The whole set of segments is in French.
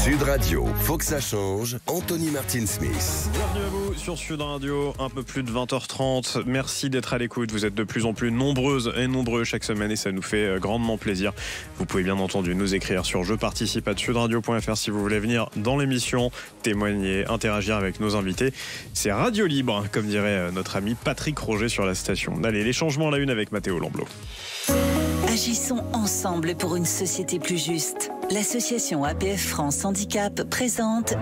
Sud Radio, faut que ça change. Anthony Martin-Smith. Bienvenue à vous sur Sud Radio, un peu plus de 20h30. Merci d'être à l'écoute. Vous êtes de plus en plus nombreuses et nombreux chaque semaine et ça nous fait grandement plaisir. Vous pouvez bien entendu nous écrire sur jeparticipe@sudradio.fr si vous voulez venir dans l'émission, témoigner, interagir avec nos invités. C'est radio libre, comme dirait notre ami Patrick Roger sur la station. Allez, les changements à la une avec Mathéo Lamblot. Agissons ensemble pour une société plus juste. L'association APF France Handicap présente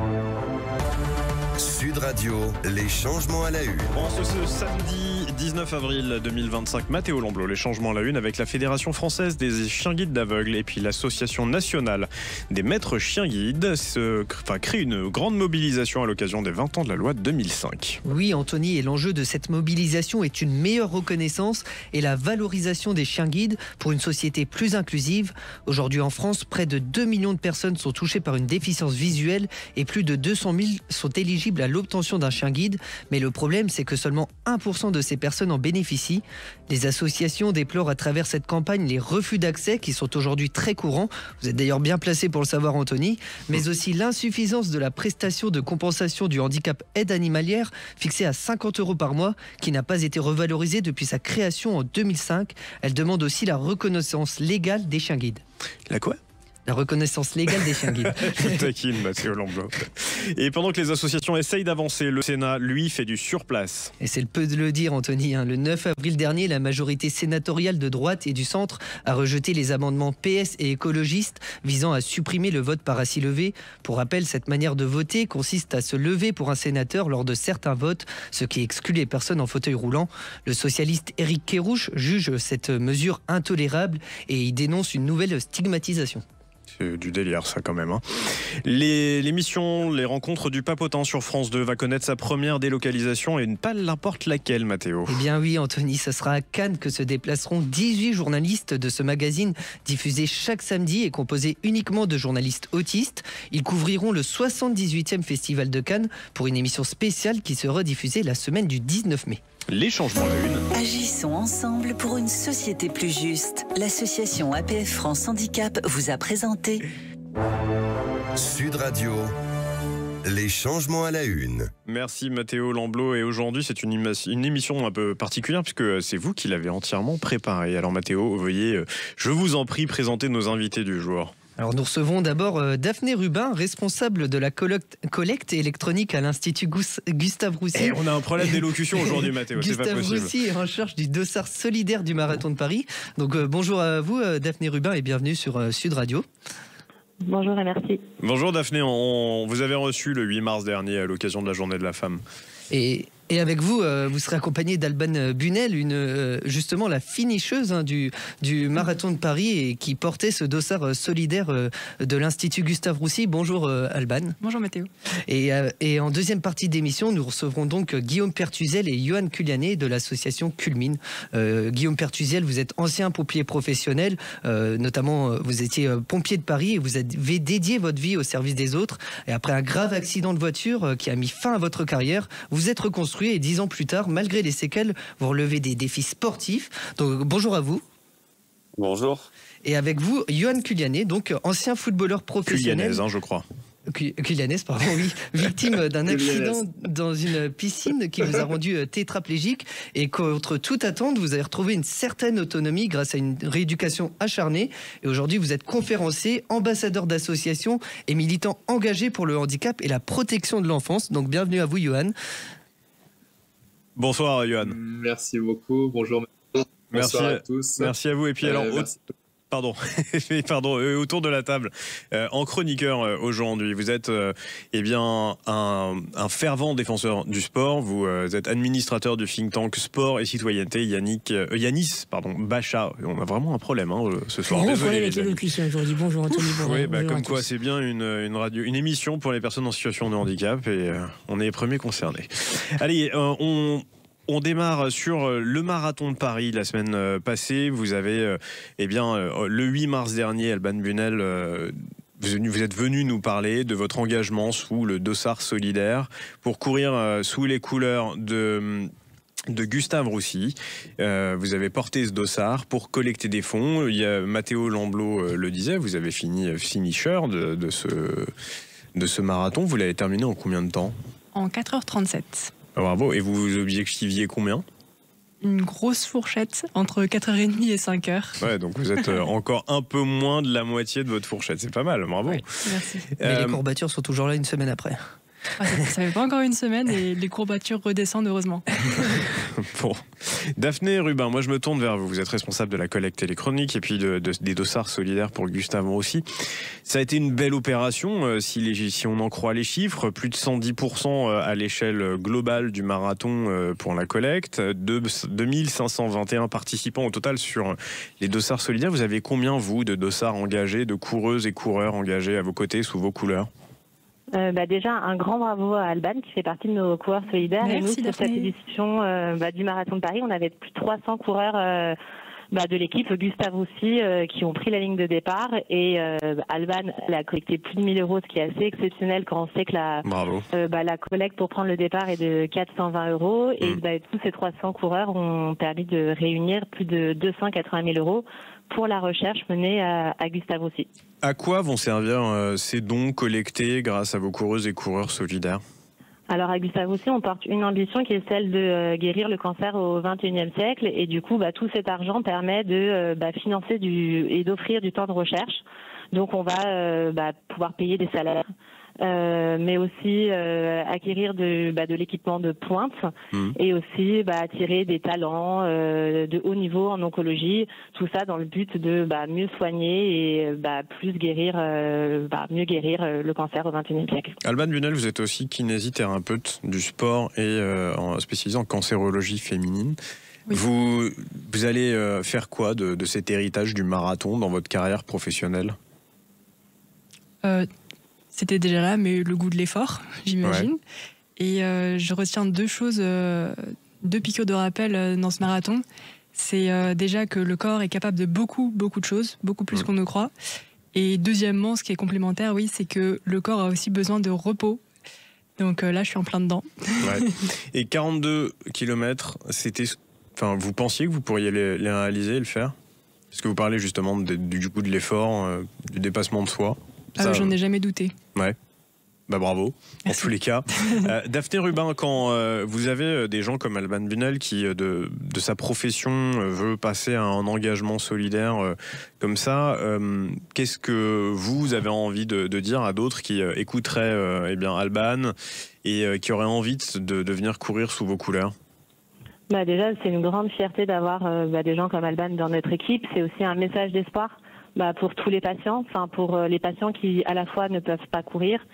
Sud Radio, les changements à la une. Ce samedi 19 avril 2025, Mathéo Lamblot, les changements à la une avec la Fédération française des chiens guides d'aveugles et puis l'Association nationale des maîtres chiens guides crée une grande mobilisation à l'occasion des 20 ans de la loi de 2005. Oui, Anthony, et l'enjeu de cette mobilisation est une meilleure reconnaissance et la valorisation des chiens guides pour une société plus inclusive. Aujourd'hui en France, près de 2 millions de personnes sont touchées par une déficience visuelle et plus de 200 000 sont éligibles à l'obtention d'un chien guide. Mais le problème, c'est que seulement 1% de ces personnes en bénéficient. Les associations déplorent à travers cette campagne les refus d'accès qui sont aujourd'hui très courants. Vous êtes d'ailleurs bien placé pour le savoir, Anthony. Mais aussi l'insuffisance de la prestation de compensation du handicap aide animalière fixée à 50 € par mois qui n'a pas été revalorisée depuis sa création en 2005. Elle demande aussi la reconnaissance légale des chiens guides. La quoi ? La reconnaissance légale des chiens guides. Je taquine, Mathéo Lamblot. Et pendant que les associations essayent d'avancer, le Sénat, lui, fait du surplace. Et c'est le peu de le dire, Anthony. Le 9 avril dernier, la majorité sénatoriale de droite et du centre a rejeté les amendements PS et écologistes visant à supprimer le vote par assis levé. Pour rappel, cette manière de voter consiste à se lever pour un sénateur lors de certains votes, ce qui exclut les personnes en fauteuil roulant. Le socialiste Éric Kerrouche juge cette mesure intolérable et il dénonce une nouvelle stigmatisation. C'est du délire, ça, quand même. L'émission Les Rencontres du Papotin sur France 2 va connaître sa première délocalisation et pas n'importe laquelle, Mathéo. Eh bien oui, Anthony, ce sera à Cannes que se déplaceront 18 journalistes de ce magazine diffusé chaque samedi et composé uniquement de journalistes autistes. Ils couvriront le 78e Festival de Cannes pour une émission spéciale qui sera diffusée la semaine du 19 mai. Les changements à la une. Agissons ensemble pour une société plus juste. L'association APF France Handicap vous a présenté Sud Radio, les changements à la une. Merci Mathéo Lamblot. Et aujourd'hui, c'est une émission un peu particulière puisque c'est vous qui l'avez entièrement préparée. Alors Mathéo, veuillez, je vous en prie, présenter nos invités du jour. Alors nous recevons d'abord Daphné Rubin, responsable de la collecte électronique à l'Institut Gustave Roussy. On a un problème d'élocution aujourd'hui, Mathéo, c'est pas possible. Gustave Roussy est en charge du dossard solidaire du Marathon de Paris. Donc bonjour à vous Daphné Rubin et bienvenue sur Sud Radio. Bonjour et merci. Bonjour Daphné, vous avez reçu le 8 mars dernier à l'occasion de la Journée de la Femme. Et avec vous, vous serez accompagné d'Alban Bunel, justement la finisheuse du Marathon de Paris et qui portait ce dossard solidaire de l'Institut Gustave Roussy. Bonjour Alban. Bonjour Mathéo. Et en deuxième partie d'émission, nous recevrons donc Guillaume Pertuzel et Johan Culianet de l'association Culmine. Guillaume Pertuzel, vous êtes ancien pompier professionnel, notamment vous étiez pompier de Paris et vous avez dédié votre vie au service des autres. Et après un grave accident de voiture qui a mis fin à votre carrière, vous êtes reconstruit et 10 ans plus tard, malgré les séquelles, vous relevez des défis sportifs. Donc bonjour à vous. Bonjour. Et avec vous, Johan Culianet, donc ancien footballeur professionnel. Culianès, je crois. Culianès, pardon, oui. Victime d'un accident dans une piscine qui vous a rendu tétraplégique. Et contre toute attente, vous avez retrouvé une certaine autonomie grâce à une rééducation acharnée. Et aujourd'hui, vous êtes conférencier, ambassadeur d'association et militant engagé pour le handicap et la protection de l'enfance. Donc bienvenue à vous, Johan. Bonsoir, Johan. Merci beaucoup. Bonjour. Bonsoir à tous. Merci à vous. Et puis alors, pardon, autour de la table, en chroniqueur aujourd'hui, vous êtes un fervent défenseur du sport. Vous êtes administrateur du think tank Sport et Citoyenneté. Yanis Bacha. On a vraiment un problème ce soir. Gros problème avec l'élocution aujourd'hui. Bonjour Anthony. Oui, comme quoi, c'est bien une émission pour les personnes en situation de handicap et on est les premiers concernés. Allez, on démarre sur le Marathon de Paris la semaine passée. Vous avez, le 8 mars dernier, Alban Bunel, vous êtes venu nous parler de votre engagement sous le dossard solidaire pour courir sous les couleurs de Gustave Roussy. Vous avez porté ce dossard pour collecter des fonds. Mathéo Lamblot le disait, vous avez fini finisher de de ce marathon. Vous l'avez terminé en combien de temps? En 4h37. Bravo. Et vous objectiviez combien? Une grosse fourchette entre 4h30 et 5h. Ouais, donc vous êtes encore un peu moins de la moitié de votre fourchette. C'est pas mal, bravo. Oui, merci. Mais les courbatures sont toujours là une semaine après. Ça fait pas encore une semaine et les courbatures redescendent heureusement. Bon. Daphné Rubin, moi je me tourne vers vous. Vous êtes responsable de la collecte électronique et puis des dossards solidaires pour Gustave Roussy. Ça a été une belle opération, si on en croit les chiffres. Plus de 110% à l'échelle globale du marathon pour la collecte. 2521 participants au total sur les dossards solidaires. Vous avez combien, vous, de dossards engagés, de coureuses et coureurs engagés à vos côtés sous vos couleurs? Déjà, un grand bravo à Alban qui fait partie de nos coureurs solidaires. Merci, et nous, sur cette édition du Marathon de Paris, on avait plus de 300 coureurs de l'équipe, Gustave Roussy, qui ont pris la ligne de départ. Et Alban a collecté plus de 1 000 €, ce qui est assez exceptionnel quand on sait que la collecte pour prendre le départ est de 420 €. Et tous ces 300 coureurs ont permis de réunir plus de 280 000 € pour la recherche menée à Gustave Roussy. À quoi vont servir ces dons collectés grâce à vos coureuses et coureurs solidaires? Alors à Gustave Roussy, on porte une ambition qui est celle de guérir le cancer au XXIe siècle. Et du coup, tout cet argent permet de financer et d'offrir du temps de recherche. Donc on va pouvoir payer des salaires. Mais aussi acquérir de l'équipement de pointe et aussi attirer des talents de haut niveau en oncologie, tout ça dans le but de mieux soigner et mieux guérir le cancer au XXIe siècle. Alban Bunel, vous êtes aussi kinésithérapeute du sport et spécialisé en cancérologie féminine. Oui. Vous allez faire quoi de cet héritage du marathon dans votre carrière professionnelle? C'était déjà là, mais le goût de l'effort, j'imagine. Ouais. Et je retiens deux choses, deux piqûres de rappel dans ce marathon. C'est déjà que le corps est capable de beaucoup de choses, beaucoup plus qu'on ne croit. Et deuxièmement, ce qui est complémentaire, c'est que le corps a aussi besoin de repos. Donc là, je suis en plein dedans. Ouais. Et 42 km, vous pensiez que vous pourriez les réaliser et le faire? Parce que vous parlez justement du goût de l'effort, du dépassement de soi. J'en ai jamais douté. Ouais. Bravo, en tous les cas. Daphné Rubin, quand vous avez des gens comme Alban Bunel qui, de sa profession, veut passer à un engagement solidaire comme ça, qu'est-ce que vous avez envie de dire à d'autres qui écouteraient Alban et qui auraient envie de venir courir sous vos couleurs? Déjà, c'est une grande fierté d'avoir des gens comme Alban dans notre équipe. C'est aussi un message d'espoir pour tous les patients, pour les patients qui à la fois ne peuvent pas courir,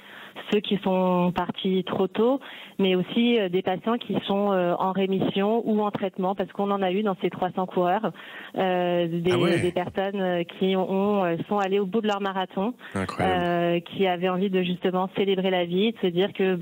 ceux qui sont partis trop tôt, mais aussi des patients qui sont en rémission ou en traitement, parce qu'on en a eu dans ces 300 coureurs, des personnes qui sont allées au bout de leur marathon, qui avaient envie de justement célébrer la vie, de se dire que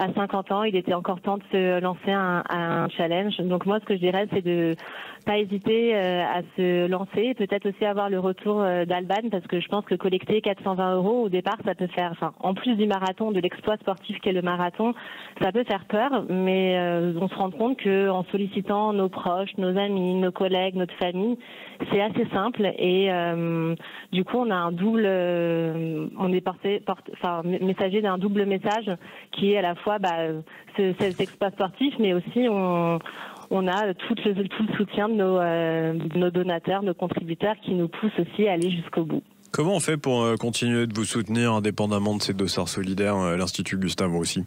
à 50 ans, il était encore temps de se lancer un challenge. Donc moi, ce que je dirais, c'est de pas hésiter à se lancer, peut-être aussi avoir le retour d'Alban, parce que je pense que collecter 420 € au départ, ça peut faire, en plus du marathon, de l'exploit sportif qu'est le marathon, ça peut faire peur, mais on se rend compte qu'en sollicitant nos proches, nos amis, nos collègues, notre famille, c'est assez simple et du coup, on a un double, on est messager d'un double message qui est à la fois cet exploit sportif, mais aussi on a tout le soutien de nos donateurs, nos contributeurs qui nous poussent aussi à aller jusqu'au bout. Comment on fait pour continuer de vous soutenir indépendamment de ces dossards solidaires, l'Institut Gustave Roussy?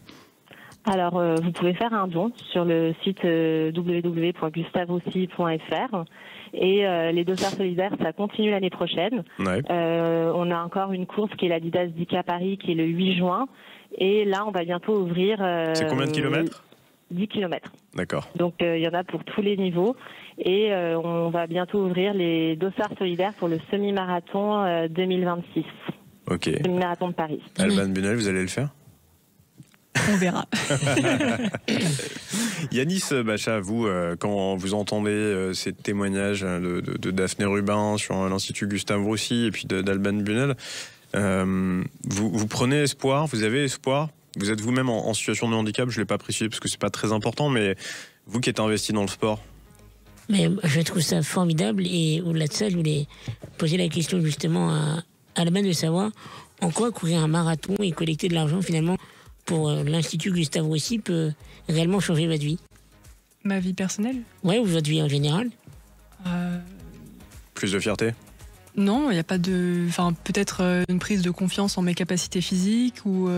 Alors, vous pouvez faire un don sur le site www.gustaveroussy.fr et les dossards solidaires, ça continue l'année prochaine. Ouais. On a encore une course qui est l'Adidas Dika Paris qui est le 8 juin et là, on va bientôt ouvrir... C'est combien de kilomètres ? 10 km. D'accord. Donc il y en a pour tous les niveaux et on va bientôt ouvrir les dossards solidaires pour le semi-marathon 2026. Ok. Semi-marathon de Paris. Alban Bunel, vous allez le faire? On verra. Yanis Bacha, vous, quand vous entendez ces témoignages de Daphné Rubin sur l'Institut Gustave Roussy et puis d'Alban Bunel, vous prenez espoir, vous avez espoir? Vous êtes vous-même en situation de handicap, je ne l'ai pas précisé parce que c'est pas très important, mais vous qui êtes investi dans le sport. Mais je trouve ça formidable et au-delà de ça, je voulais poser la question justement à Alban de savoir, En quoi courir un marathon et collecter de l'argent finalement pour l'Institut Gustave Roussy peut réellement changer votre vie? Ma vie personnelle? Ouais, ou votre vie en général? Plus de fierté? Non, il n'y a pas de... Enfin, peut-être une prise de confiance en mes capacités physiques ou...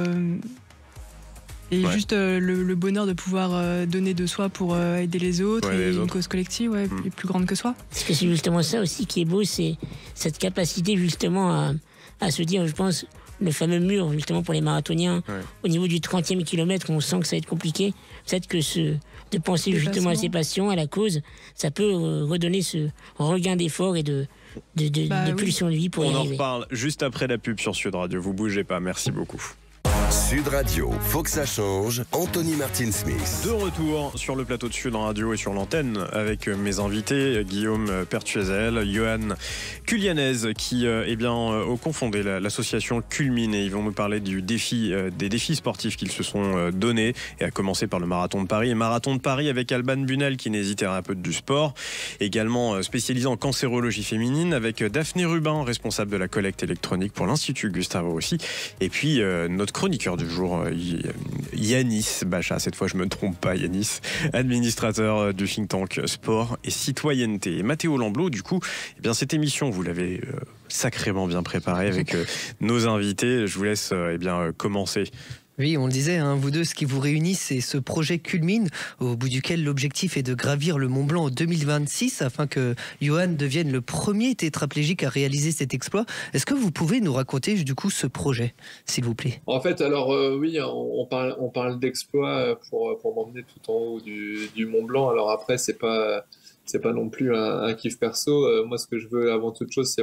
Et juste le bonheur de pouvoir donner de soi pour aider les autres et une cause collective est plus grande que soi. Parce que c'est justement ça aussi qui est beau, c'est cette capacité justement à se dire, je pense, le fameux mur justement pour les marathoniens, au niveau du 30e kilomètre, on sent que ça va être compliqué. Peut-être que de penser justement à ses passions, à la cause, ça peut redonner ce regain d'effort et de pulsion de vie pour y arriver. On en reparle juste après la pub sur Sud Radio. Vous bougez pas, merci beaucoup. Sud Radio, faut que ça change. Anthony Martin-Smith. De retour sur le plateau de Sud Radio et sur l'antenne avec mes invités, Guillaume Pertuezel, Johan Culianez, qui ont confondé l'association Culmine, et ils vont nous parler des défis sportifs qu'ils se sont donnés, et à commencer par le Marathon de Paris. Et Marathon de Paris avec Alban Bunel, qui n'est thérapeute du sport, également spécialisé en cancérologie féminine, avec Daphné Rubin, responsable de la collecte électronique pour l'Institut Gustave Roussy, et puis notre chroniqueur du jour, Yanis Bacha, cette fois je me trompe pas, Yanis, administrateur du think tank sport et citoyenneté. Et Mathéo Lamblot, du coup, cette émission, vous l'avez sacrément bien préparée avec nos invités. Je vous laisse commencer. Oui, on le disait, vous deux, ce qui vous réunit, c'est ce projet Culmine, au bout duquel l'objectif est de gravir le Mont Blanc en 2026, afin que Johan devienne le premier tétraplégique à réaliser cet exploit. Est-ce que vous pouvez nous raconter du coup ce projet, s'il vous plaît? En fait, alors oui, on parle d'exploit pour m'emmener tout en haut du Mont Blanc. Alors après, c'est pas non plus un kiff perso. Moi, ce que je veux avant toute chose, c'est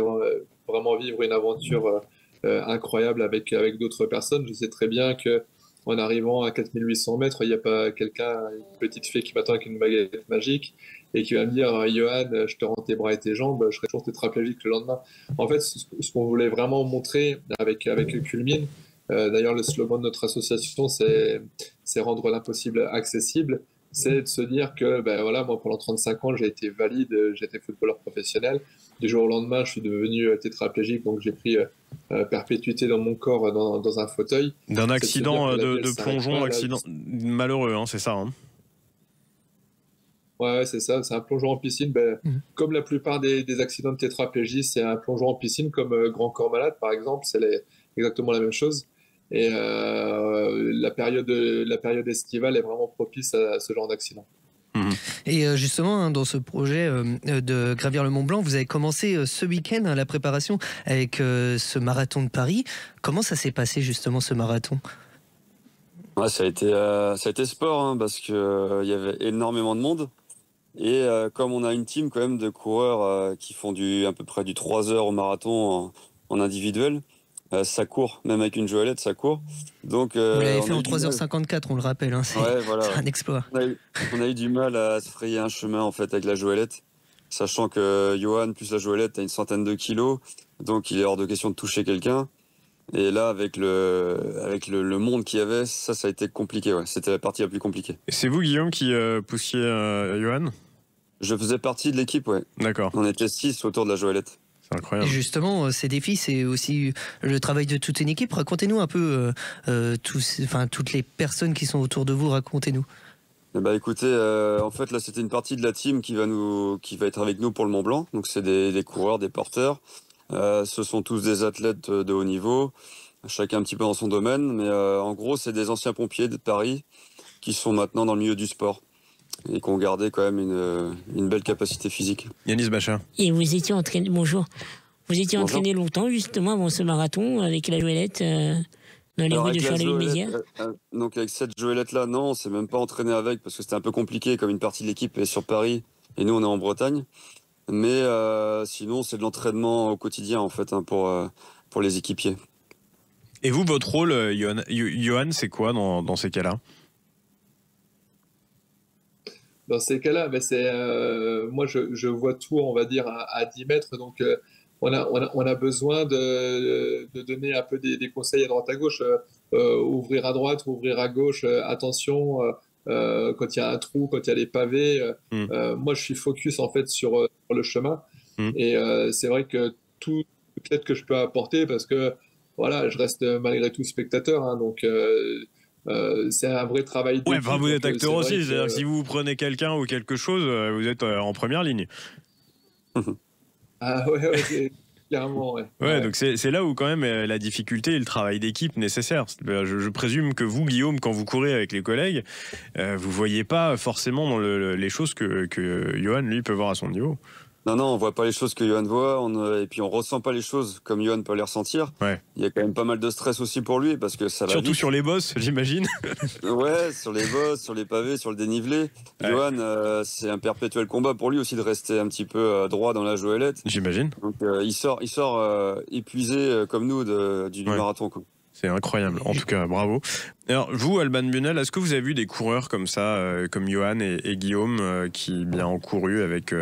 vraiment vivre une aventure incroyable avec d'autres personnes. Je sais très bien que en arrivant à 4800 mètres, il n'y a pas une petite fille qui m'attend avec une baguette magique et qui va me dire Johan, je te rends tes bras et tes jambes, je serai toujours tétraplégique le lendemain. En fait, ce qu'on voulait vraiment montrer avec Culmine, d'ailleurs le slogan de notre association, c'est rendre l'impossible accessible. C'est de se dire que moi pendant 35 ans j'ai été valide, j'ai été footballeur professionnel. Du jour au lendemain je suis devenu tétraplégique, donc j'ai pris perpétuité dans mon corps dans un fauteuil. D'un accident de plongeon, accident malheureux, c'est ça. Ouais, c'est ça, c'est un plongeon en piscine. Comme la plupart des accidents de tétraplégie, c'est un plongeon en piscine, comme Grand Corps Malade par exemple, c'est exactement la même chose. Et la période estivale est vraiment propice à ce genre d'accident. Et justement, dans ce projet de gravir le Mont Blanc, vous avez commencé ce week-end la préparation avec ce marathon de Paris. Comment ça s'est passé justement ce marathon? Ça a été sport, parce qu'il y avait énormément de monde. Et comme on a une team quand même de coureurs qui font à peu près du 3 heures au marathon en individuel, ça court, même avec une joëlette, ça court. Donc, vous l'avez fait en 3h54, on le rappelle, c'est un exploit. On a eu du mal à se frayer un chemin en fait avec la joëlette, sachant que Johan plus la joëlette a une centaine de kilos, donc il est hors de question de toucher quelqu'un. Et là, avec le monde qu'il y avait, ça a été compliqué. C'était la partie la plus compliquée. Et c'est vous, Guillaume, qui poussiez Johan? Je faisais partie de l'équipe, ouais. D'accord. On était 6 autour de la joëlette. Incroyable. Et justement, ces défis, c'est aussi le travail de toute une équipe. Racontez-nous un peu toutes les personnes qui sont autour de vous. Racontez-nous. Écoutez, en fait, là, c'était une partie de la team qui va être avec nous pour le Mont Blanc. Donc, c'est des coureurs, des porteurs. Ce sont tous des athlètes de haut niveau, chacun un petit peu dans son domaine. Mais en gros, c'est des anciens pompiers de Paris qui sont maintenant dans le milieu du sport et qui ont gardé quand même une belle capacité physique. Yanis Bacha. Et vous étiez entraîné, bonjour. Vous étiez Bonjour. Entraîné longtemps justement avant ce marathon avec la joëlette dans les rues de Charleville-Mézières? Donc avec cette joëlette-là, non, on s'est même pas entraîné avec parce que c'était un peu compliqué comme une partie de l'équipe est sur Paris et nous on est en Bretagne. Mais sinon c'est de l'entraînement au quotidien en fait pour les équipiers. Et vous, votre rôle, Johan, c'est quoi dans ces cas-là? Dans ces cas-là, moi je vois tout, on va dire, à 10 mètres. Donc on a besoin de donner un peu des conseils à droite à gauche. Ouvrir à droite, ouvrir à gauche, attention, quand il y a un trou, quand il y a des pavés. Moi je suis focus en fait sur le chemin. Et c'est vrai que tout l'aide que je peux apporter, parce que voilà, je reste malgré tout spectateur, hein, donc c'est un vrai travail d'équipe. Ouais, enfin, vous êtes acteur aussi, c'est-à-dire que si vous prenez quelqu'un ou quelque chose, vous êtes en première ligne. Ah ouais, clairement, ouais. Ouais, donc c'est là où quand même la difficulté et le travail d'équipe nécessaire. Je présume que vous, Guillaume, quand vous courez avec les collègues, vous voyez pas forcément dans les choses que Johan, lui, peut voir à son niveau. Non, on voit pas les choses que Johan voit, et puis on ressent pas les choses comme Johan peut les ressentir. Ouais. Il y a quand même pas mal de stress aussi pour lui, parce que ça va surtout vite. Sur les bosses, j'imagine. Ouais, sur les bosses, sur les pavés, sur le dénivelé. Ouais. Johan, c'est un perpétuel combat pour lui aussi de rester un petit peu droit dans la joëlette. J'imagine. Donc il sort épuisé comme nous du marathon, quoi. C'est incroyable, en tout cas, bravo. Alors, vous, Alban Bunel, est-ce que vous avez vu des coureurs comme ça, comme Johan et Guillaume, qui bien ont couru avec...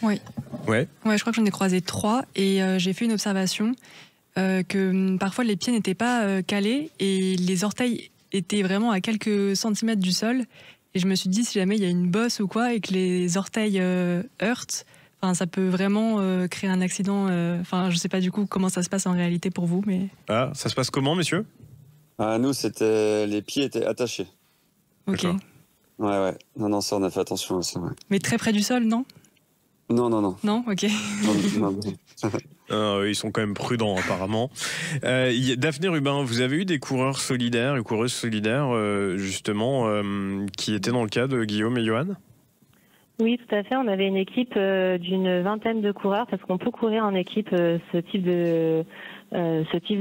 Oui. Ouais, je crois que j'en ai croisé 3 et j'ai fait une observation que parfois les pieds n'étaient pas calés et les orteils étaient vraiment à quelques centimètres du sol. Et je me suis dit, si jamais il y a une bosse ou quoi et que les orteils heurtent, ça peut vraiment créer un accident. Je sais pas du coup comment ça se passe en réalité pour vous, mais... Ah, ça se passe comment, messieurs ? Nous, les pieds étaient attachés. Ok. Ouais. Non, ça on a fait attention, c'est vrai. Mais très près du sol, non ? Non. Non, ok. Non. Ils sont quand même prudents, apparemment. Daphné Rubin, vous avez eu des coureurs solidaires et coureuses solidaires, justement, qui étaient dans le cas de Guillaume et Johan ? Oui, tout à fait. On avait une équipe d'une vingtaine de coureurs parce qu'on peut courir en équipe ce type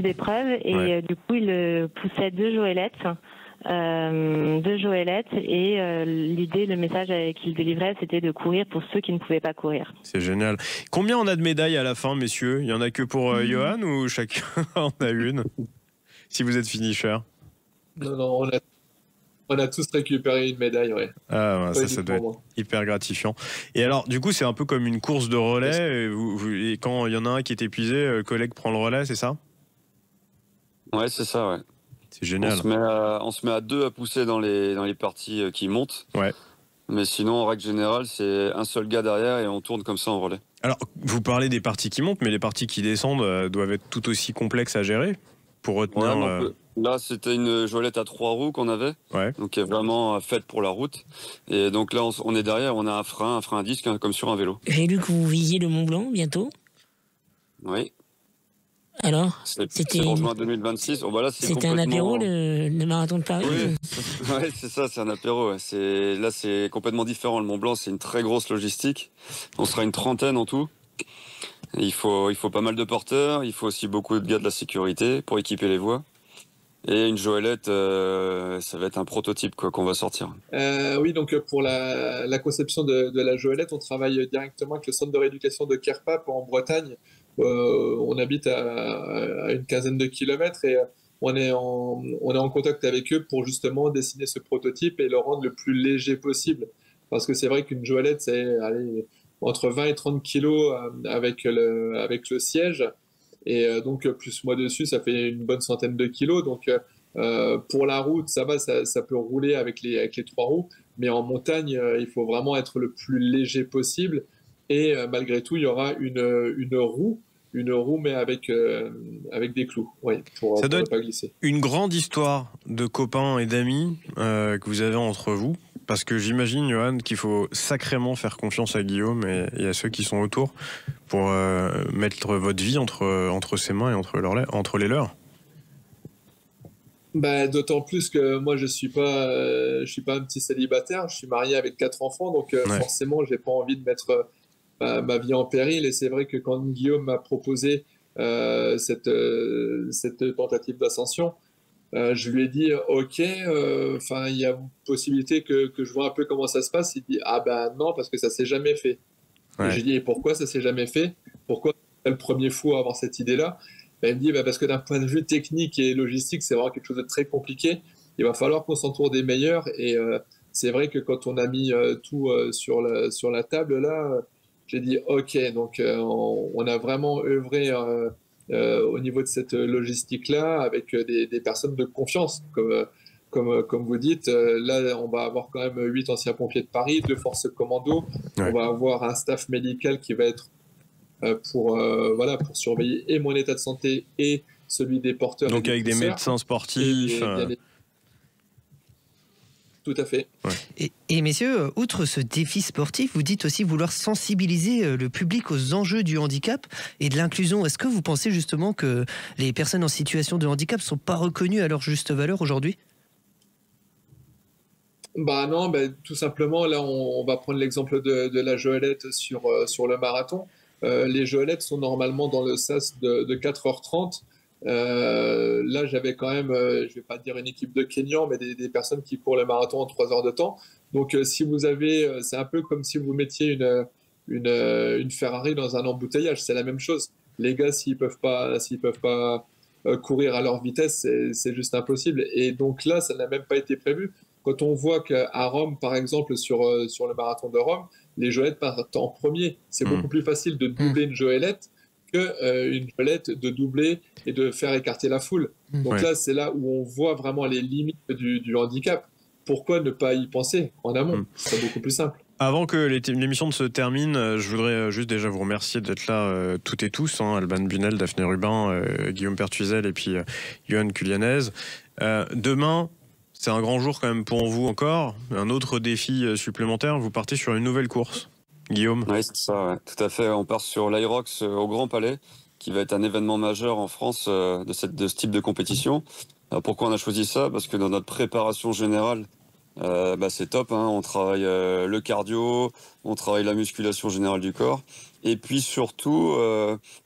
d'épreuve. Et du coup, ils poussaient 2 joëlettes. Et l'idée, le message qu'ils délivraient, c'était de courir pour ceux qui ne pouvaient pas courir. C'est génial. Combien on a de médailles à la fin, messieurs ? Il y en a que pour Johan ou chacun en a une ? Si vous êtes finisher. Non, on a tous récupéré une médaille, ouais. Ah, ça doit être hyper gratifiant. Et alors, du coup, c'est un peu comme une course de relais. Et quand il y en a un qui est épuisé, le collègue prend le relais, c'est ça ? Ouais, c'est ça, ouais. C'est génial. On se met à 2 à pousser dans les parties qui montent. Ouais. Mais sinon, en règle générale, c'est un seul gars derrière et on tourne comme ça en relais. Alors, vous parlez des parties qui montent, mais les parties qui descendent doivent être tout aussi complexes à gérer pour retenir... Ouais, là, c'était une joëlette à 3 roues qu'on avait, donc qui est vraiment faite pour la route. Et donc là, on est derrière, on a un frein à disque, comme sur un vélo. J'ai lu que vous visiez le Mont Blanc bientôt. Oui. Alors, c'était pour juin 2026. C'était un apéro, le marathon de Paris. Oui, c'est ça, c'est un apéro. Ouais. Là, c'est complètement différent. Le Mont Blanc, c'est une très grosse logistique. On sera une trentaine en tout. Il faut pas mal de porteurs. Il faut aussi beaucoup de gars de la sécurité pour équiper les voies. Et une joëlette, ça va être un prototype qu'on va sortir. Oui, donc pour la conception de la joëlette, on travaille directement avec le centre de rééducation de Kerpap en Bretagne. On habite à une quinzaine de kilomètres et on est en contact avec eux pour justement dessiner ce prototype et le rendre le plus léger possible. Parce que c'est vrai qu'une joëlette, c'est entre 20 et 30 kilos avec le siège. Et donc, plus moi dessus, ça fait une bonne centaine de kilos. Donc, pour la route, ça va, ça peut rouler avec les 3 roues. Mais en montagne, il faut vraiment être le plus léger possible. Et malgré tout, il y aura une roue, mais avec des clous, pour ne pas glisser. Une grande histoire de copains et d'amis que vous avez entre vous. Parce que j'imagine, Johan, qu'il faut sacrément faire confiance à Guillaume et à ceux qui sont autour pour mettre votre vie entre ses mains et entre les leurs. D'autant plus que moi, je suis pas un petit célibataire. Je suis marié avec 4 enfants, donc forcément, j'ai pas envie de mettre ma vie en péril. Et c'est vrai que quand Guillaume m'a proposé cette tentative d'ascension, je lui ai dit ok, il y a une possibilité que je vois un peu comment ça se passe. Il dit non, parce que ça s'est jamais fait. Et j'ai dit et pourquoi ça s'est jamais fait? Pourquoi c'est le premier fou à avoir cette idée-là? Il me dit parce que d'un point de vue technique et logistique, c'est vraiment quelque chose de très compliqué. Il va falloir qu'on s'entoure des meilleurs. Et c'est vrai que quand on a mis tout sur la table là, j'ai dit ok. Donc on a vraiment œuvré au niveau de cette logistique-là, avec des personnes de confiance, comme vous dites. Là, on va avoir quand même 8 anciens pompiers de Paris, 2 forces commando. On va avoir un staff médical qui va être pour surveiller et mon état de santé et celui des porteurs. Donc avec des médecins sportifs. Tout à fait. Ouais. Et messieurs, outre ce défi sportif, vous dites aussi vouloir sensibiliser le public aux enjeux du handicap et de l'inclusion. Est-ce que vous pensez justement que les personnes en situation de handicap ne sont pas reconnues à leur juste valeur aujourd'hui ? Non, tout simplement, là, on va prendre l'exemple de la Joëlette sur le marathon. Les Joëlettes sont normalement dans le sas de 4h30. Là, j'avais quand même, je vais pas dire une équipe de Kenyans, mais des personnes qui courent le marathon en 3 heures de temps. Donc, si vous avez, c'est un peu comme si vous mettiez une Ferrari dans un embouteillage, c'est la même chose. Les gars, s'ils peuvent pas courir à leur vitesse, c'est juste impossible. Et donc là, ça n'a même pas été prévu. Quand on voit qu'à Rome, par exemple, sur le marathon de Rome, les Joëlettes partent en premier. C'est beaucoup plus facile de doubler une Joëlette qu'une Joëlette de doubler et de faire écarter la foule. Donc là, c'est là où on voit vraiment les limites du handicap. Pourquoi ne pas y penser en amont ? C'est beaucoup plus simple. Avant que l'émission ne se termine, je voudrais juste déjà vous remercier d'être là toutes et tous, Alban Bunel, Daphné Rubin, Guillaume Pertuizel et puis Yoann Culianez. Demain, c'est un grand jour quand même pour vous encore. Un autre défi supplémentaire, vous partez sur une nouvelle course. Guillaume ? Oui, c'est ça, ouais. Tout à fait. On part sur l'Irox au Grand Palais, qui va être un événement majeur en France de ce type de compétition. Alors pourquoi on a choisi ça ? Parce que dans notre préparation générale, c'est top. On travaille le cardio, on travaille la musculation générale du corps. Et puis surtout,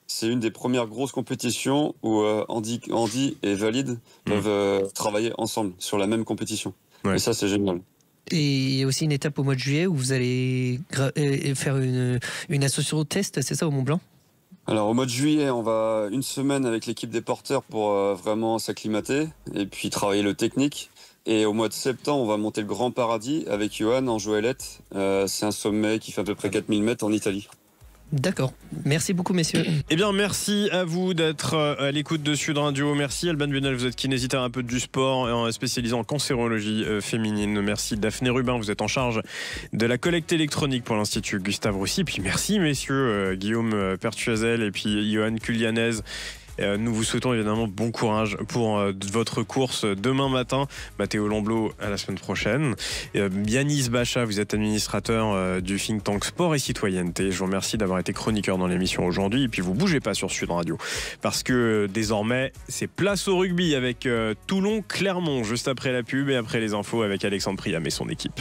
c'est une des premières grosses compétitions où Andy et Valide peuvent travailler ensemble sur la même compétition. Ouais. Et ça, c'est génial. Et il y a aussi une étape au mois de juillet où vous allez faire une association test, c'est ça, au Mont-Blanc ? Alors au mois de juillet, on va une semaine avec l'équipe des porteurs pour vraiment s'acclimater et puis travailler le technique. Et au mois de septembre, on va monter le Grand Paradis avec Yoann en Joëlette. C'est un sommet qui fait à peu près 4000 mètres en Italie. D'accord. Merci beaucoup, messieurs. Eh bien, merci à vous d'être à l'écoute de Sud Radio. Merci Alban Bunel, vous êtes kinésithérapeute du sport spécialisé en cancérologie féminine. Merci Daphné Rubin, vous êtes en charge de la collecte électronique pour l'Institut Gustave Roussy. Puis merci messieurs, Guillaume Pertuizel et puis Yoann Culianez. Nous vous souhaitons évidemment bon courage pour votre course demain matin. Mathéo Lamblot à la semaine prochaine. Yanis Bacha, vous êtes administrateur du think tank Sport et Citoyenneté. Je vous remercie d'avoir été chroniqueur dans l'émission aujourd'hui. Et puis vous bougez pas sur Sud Radio parce que désormais c'est place au rugby avec Toulon-Clermont juste après la pub et après les infos avec Alexandre Priam et son équipe.